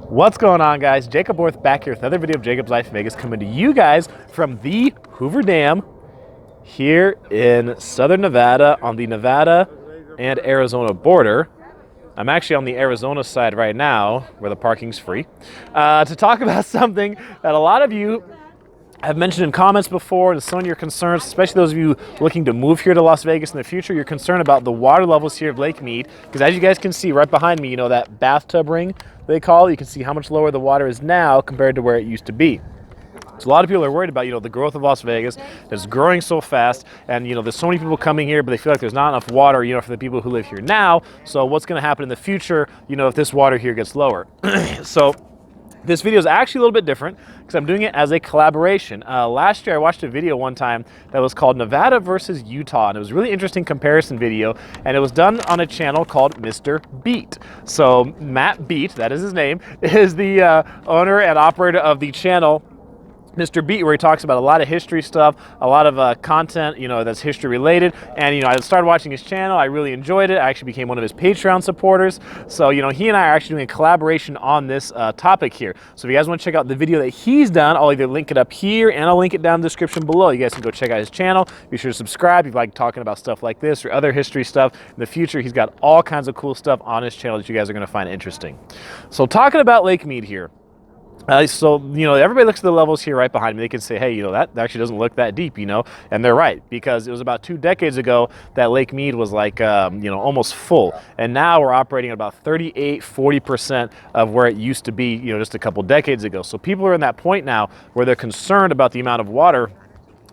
What's going on, guys? Jacob Worth back here with another video of Jacob's Life in Vegas, coming to you guys from the Hoover Dam here in southern Nevada on the Nevada and Arizona border. I'm actually on the Arizona side right now where the parking's free to talk about something that a lot of you have mentioned in comments before, and some of your concerns, especially those of you looking to move here to Las Vegas in the future. You're concerned about the water levels here of Lake Mead, because as you guys can see right behind me, you know that bathtub ring they call it? You can see how much lower the water is now compared to where it used to be. So a lot of people are worried about, the growth of Las Vegas. It's growing so fast, and there's so many people coming here, but they feel like there's not enough water, for the people who live here now. So what's going to happen in the future, if this water here gets lower? So this video is actually a little bit different because I'm doing it as a collaboration. Last year I watched a video one time that was called Nevada versus Utah, and it was a really interesting comparison video, and it was done on a channel called Mr. Beat. So Matt Beat, that is his name, is the owner and operator of the channel Mr. Beat, where he talks about a lot of history stuff, a lot of content, that's history related. And, I started watching his channel. I really enjoyed it. I actually became one of his Patreon supporters. So, he and I are actually doing a collaboration on this topic here. So if you guys want to check out the video that he's done, I'll either link it up here and I'll link it down in the description below. You guys can go check out his channel. Be sure to subscribe if you like talking about stuff like this or other history stuff. In the future, he's got all kinds of cool stuff on his channel that you guys are going to find interesting. So talking about Lake Mead here. Everybody looks at the levels here right behind me. They can say, hey, that actually doesn't look that deep, and they're right, because it was about 2 decades ago that Lake Mead was like, almost full. And now we're operating at about 40% of where it used to be, just a couple decades ago. So people are in that point now where they're concerned about the amount of water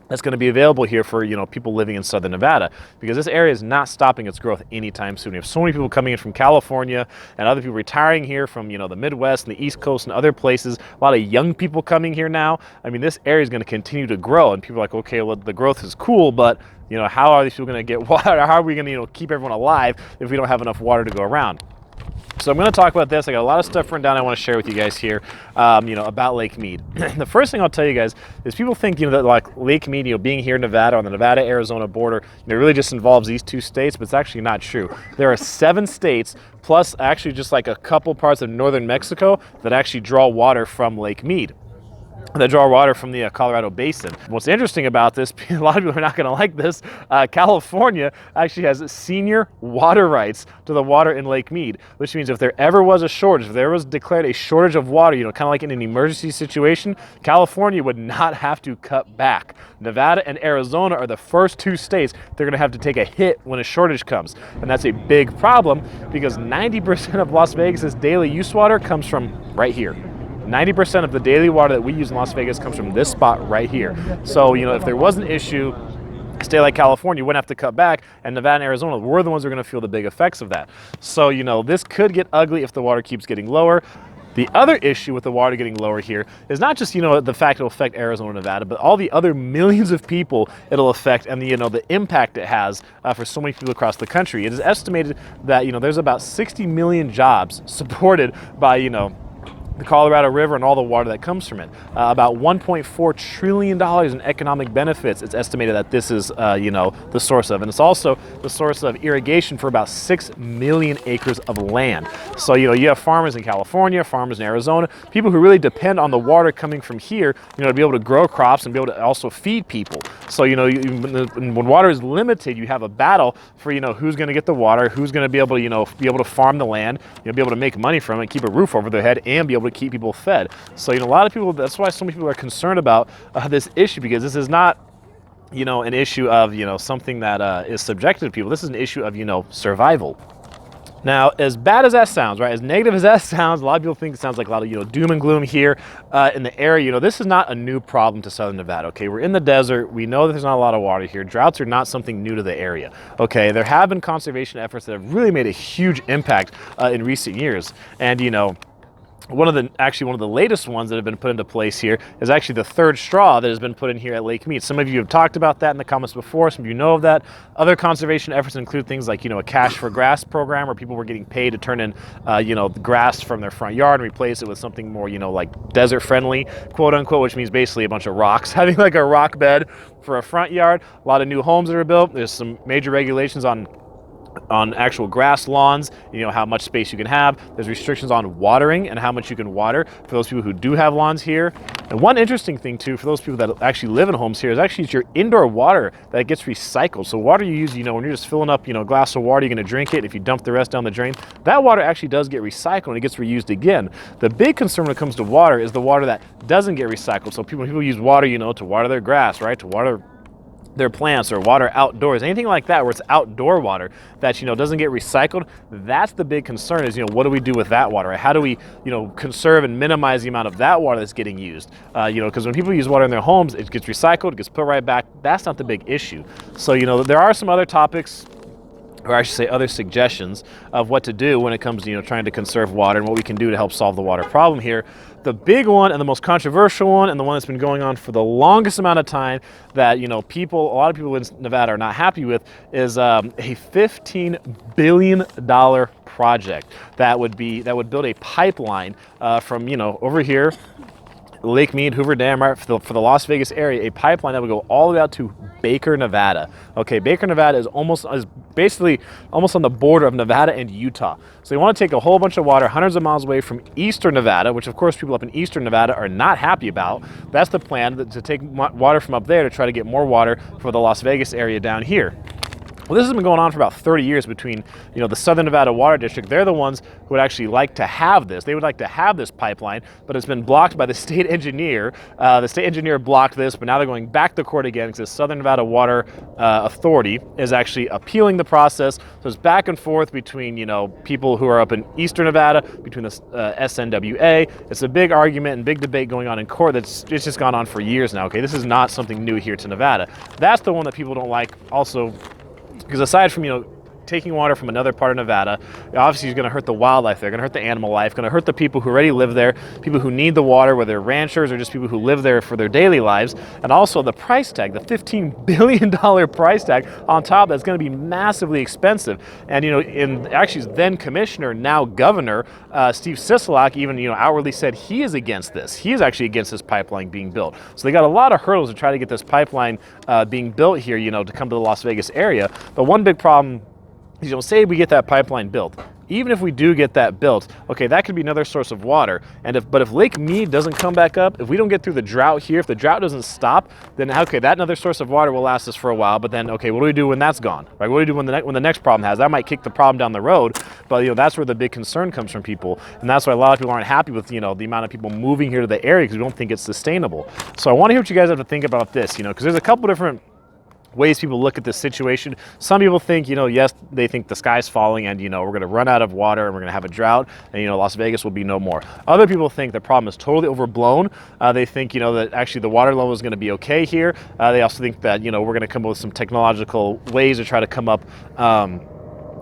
that's going to be available here for people living in southern Nevada, because this area is not stopping its growth anytime soon. We have so many people coming in from California and other people retiring here from the Midwest and the East Coast and other places. A lot of young people coming here now. I mean, this area is going to continue to grow, and people are like, okay, well, the growth is cool, but how are these people going to get water? How are we going to keep everyone alive if we don't have enough water to go around? So I'm going to talk about this. I got a lot of stuff written down I want to share with you guys here, about Lake Mead. The first thing I'll tell you guys is people think, that like Lake Mead, being here in Nevada on the Nevada-Arizona border, it really just involves these 2 states, but it's actually not true. There are 7 states, plus actually just like a couple parts of northern Mexico that actually draw water from Lake Mead. That draw water from the Colorado Basin. What's interesting about this, a lot of people are not going to like this, California actually has senior water rights to the water in Lake Mead, which means if there ever was a shortage, if there was declared a shortage of water, kind of like in an emergency situation, California would not have to cut back. Nevada and Arizona are the first 2 states they're going to have to take a hit when a shortage comes. And that's a big problem, because 90% of Las Vegas's daily use water comes from right here. 90% of the daily water that we use in Las Vegas comes from this spot right here. So, if there was an issue, a state like California wouldn't have to cut back, and Nevada and Arizona, we're the ones who are going to feel the big effects of that. So, this could get ugly if the water keeps getting lower. The other issue with the water getting lower here is not just, the fact it'll affect Arizona and Nevada, but all the other millions of people it'll affect, and the impact it has for so many people across the country. It is estimated that, there's about 60 million jobs supported by, the Colorado River and all the water that comes from it. About $1.4 trillion in economic benefits it's estimated that this is, the source of. And it's also the source of irrigation for about 6 million acres of land. So, you have farmers in California, farmers in Arizona, people who really depend on the water coming from here, to be able to grow crops and be able to also feed people. So, when water is limited, you have a battle for, who's going to get the water, who's going to be able to, be able to farm the land, be able to make money from it, keep a roof over their head, and be able to keep people fed. So, a lot of people, that's why so many people are concerned about this issue, because this is not, an issue of, something that is subjective to people. This is an issue of, survival. Now, as bad as that sounds, right, as negative as that sounds, a lot of people think it sounds like a lot of, doom and gloom here in the area. This is not a new problem to southern Nevada, okay? We're in the desert. We know that there's not a lot of water here. Droughts are not something new to the area, okay? There have been conservation efforts that have really made a huge impact in recent years. And, one of the latest ones that have been put into place here is actually the 3rd straw that has been put in here at Lake Mead. Some of you have talked about that in the comments before. Some of you know of that. Other conservation efforts include things like, a cash for grass program, where people were getting paid to turn in, the grass from their front yard and replace it with something more, like desert friendly, quote unquote, which means basically a bunch of rocks, having like a rock bed for a front yard. A lot of new homes that are built. There's some major regulations on on actual grass lawns, you know, how much space you can have. There's restrictions on watering and how much you can water for those people who do have lawns here. And one interesting thing too, for those people that actually live in homes here, is actually it's your indoor water that gets recycled. So water you use, you know, when you're just filling up, you know, a glass of water, you're gonna drink it. If you dump the rest down the drain, that water actually does get recycled and it gets reused again. The big concern when it comes to water is the water that doesn't get recycled. So when people use water, you know, to water their grass, right? To water their plants or water outdoors, anything like that where it's outdoor water that, you know, doesn't get recycled. That's the big concern is, you know, what do we do with that water? How do we, you know, conserve and minimize the amount of that water that's getting used? You know, because when people use water in their homes, it gets recycled, it gets put right back. That's not the big issue. So, you know, there are some other topics, or I should say other suggestions of what to do when it comes to, you know, trying to conserve water and what we can do to help solve the water problem here. The big one and the most controversial one and the one that's been going on for the longest amount of time that, you know, a lot of people in Nevada are not happy with is a $15 billion project that would build a pipeline from, you know, over here, Lake Mead, Hoover Dam, right, for the Las Vegas area, a pipeline that would go all the way out to Baker, Nevada. Okay, Baker, Nevada is basically almost on the border of Nevada and Utah. So they want to take a whole bunch of water hundreds of miles away from eastern Nevada, which of course people up in eastern Nevada are not happy about. That's the plan, to take water from up there to try to get more water for the Las Vegas area down here. Well, this has been going on for about 30 years between, you know, the Southern Nevada Water District. They're the ones who would actually like to have this. They would like to have this pipeline, but it's been blocked by the state engineer. The state engineer blocked this, but now they're going back to court again because the Southern Nevada Water Authority is actually appealing the process. So it's back and forth between, you know, people who are up in Eastern Nevada, between the SNWA. It's a big argument and big debate going on in court it's just gone on for years now. Okay, this is not something new here to Nevada. That's the one that people don't like also, because aside from, you know, taking water from another part of Nevada, obviously it's going to hurt the wildlife there, going to hurt the animal life, going to hurt the people who already live there, people who need the water, whether they're ranchers or just people who live there for their daily lives, and also the price tag, the $15 billion price tag on top, that's going to be massively expensive. And, you know, actually then commissioner, now governor, Steve Sisolak even, you know, outwardly said he is against this. He is actually against this pipeline being built. So they got a lot of hurdles to try to get this pipeline being built here, you know, to come to the Las Vegas area. But one big problem, you know, say we get that pipeline built. Even if we do get that built, okay, that could be another source of water. But if Lake Mead doesn't come back up, if we don't get through the drought here, if the drought doesn't stop, then okay, that another source of water will last us for a while. But then, okay, what do we do when that's gone? Right? What do we do when the next problem has? That might kick the problem down the road. But, you know, that's where the big concern comes from people, and that's why a lot of people aren't happy with, you know, the amount of people moving here to the area because we don't think it's sustainable. So I want to hear what you guys have to think about this, you know, because there's a couple different ways people look at this situation. Some people think, you know, yes, they think the sky's falling and, you know, we're going to run out of water and we're going to have a drought and, you know, Las Vegas will be no more. Other people think the problem is totally overblown. They think, you know, that actually the water level is going to be okay here. They also think that, you know, we're going to come up with some technological ways to try to come up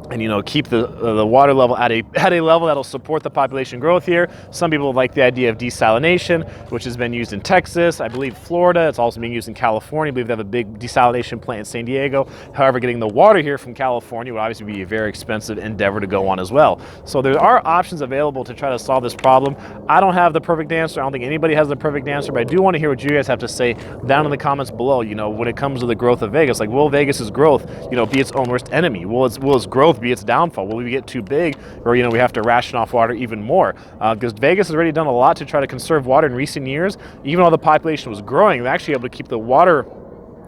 and, you know, keep the water level at a level that'll support the population growth here. Some people like the idea of desalination, which has been used in Texas, I believe Florida. It's also being used in California. I believe they have a big desalination plant in San Diego. However, getting the water here from California would obviously be a very expensive endeavor to go on as well. So there are options available to try to solve this problem. I don't have the perfect answer. I don't think anybody has the perfect answer, but I do want to hear what you guys have to say down in the comments below. You know, when it comes to the growth of Vegas, like, will Vegas's growth, you know, be its own worst enemy? Will its growth be its downfall? Will we get too big, or, you know, we have to ration off water even more? Because Vegas has already done a lot to try to conserve water in recent years. Even while the population was growing, they're actually able to keep the water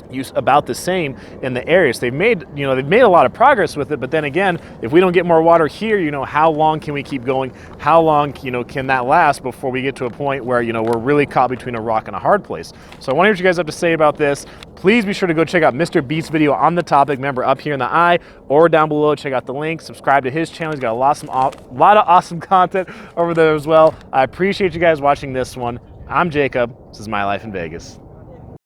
use about the same in the areas. They've made a lot of progress with it, but then again, if we don't get more water here, you know, how long can we keep going? How long, you know, can that last before we get to a point where, you know, we're really caught between a rock and a hard place? So I want to hear what you guys have to say about this. Please be sure to go check out Mr. Beat's video on the topic. Remember, up here in the eye or down below, check out the link, subscribe to his channel. He's got a lot of awesome content over there as well. I appreciate you guys watching this one. I'm Jacob. This is My Life in Vegas.